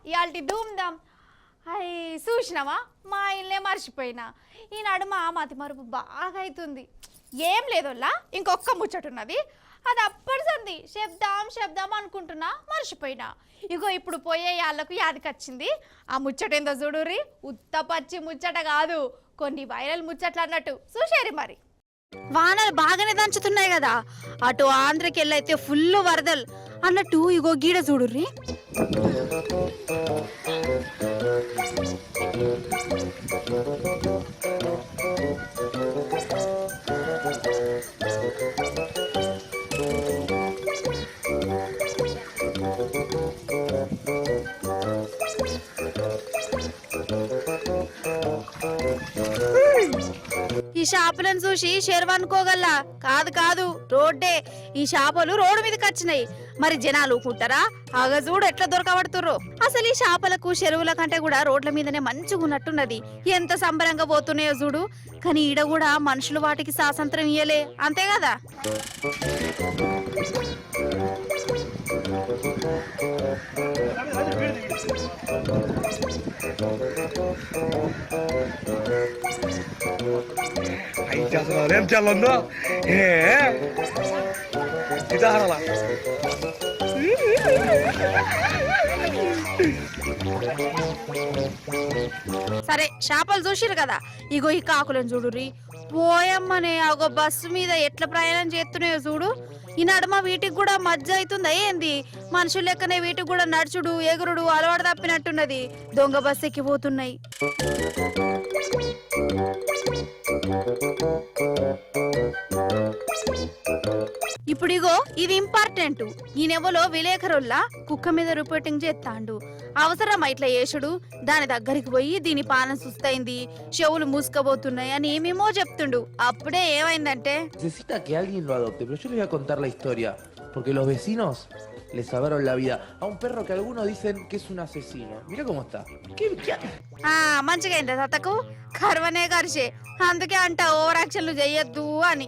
ఇయాల్టి ధూమ్ధామ్. అయ్ చూసినావా మా ఇల్లే మర్చిపోయినా. ఈనాడు మా మతి మరుపు బాగా అవుతుంది. ఏం లేదోల్లా ఇంకొక్క ముచ్చటున్నది, అది అప్పటి సంది శబ్దం అనుకుంటున్నా మర్చిపోయినా. ఇగో ఇప్పుడు పోయే వాళ్ళకు యాదికొచ్చింది. ఆ ముచ్చటేందో చూడుర్రి, ఉత్త పచ్చి ముచ్చట కాదు, కొన్ని వైరల్ ముచ్చట్లు అన్నట్టు. చూసేరి మరి. వానలు బాగానే దంచుతున్నాయి కదా, అటు ఆంధ్రకి వెళ్ళైతే ఫుల్ వరదలు అన్నట్టు. ఇగో గీడ చూడుర్రి. ఈ చేపలను చూసి శర్వనుకోగల్లా కాదు కాదు, రోడ్డే. ఈ చేపలు రోడ్డు మీదకి వచ్చినాయి, మరి జనాలు ఊకుంటారా? ఆగ చూడు ఎట్లా దొరకబడుతుర్రో. అసలు ఈ చేపలకు చెరువుల కంటే కూడా రోడ్ల మీదనే మంచిగా ఉన్నట్టున్నది. ఎంత సంబరంగా పోతున్నాయో చూడు. కానీ ఈడ కూడా మనుషులు వాటికి స్వాతంత్రం ఇయ్యలే, అంతే కదా. ఏం చల్లందో ఇదారలా. సరే చేపలు చూసిరు కదా, ఇగో ఈ కాకులను చూడుర్రి. పోయమ్మనే అగో బస్సు మీద ఎట్లా ప్రయాణం చేస్తున్నాయో చూడు. ఈ నడుమ వీటికి కూడా మజ్జ అవుతుందా ఏంది? మనుషులు లెక్కనే వీటికి కూడా నడుచుడు ఎగురుడు అలవాటు తప్పినట్టున్నది. దొంగ బస్సు ఎక్కిపోతున్నాయి. ఇప్పుడు ఇగో ఇది ఇంపార్టెంట్. ఈయనెవలో విలేకరుల్లా కుక్క మీద రిపోర్టింగ్ చేస్తాండు. అవసరమా ఇట్లా చేసుడు? దాని దగ్గరికి పోయి దీని పానం సుస్తైంది, చెవులు మూసుకపోతున్నాయి అని ఏమేమో చెప్తుండు. అప్పుడే ఏమైందంటే, necesita que alguien lo adopte, pero yo les voy a contar la historia, porque los vecinos le salvaron la vida a un perro que algunos dicen que es un asesino. Mira cómo está. మంచిగా అయిందా తాతకు? కర్వనే కరిసే, అందుకే అంట over యాక్షన్లు చెయ్యొద్దు అని.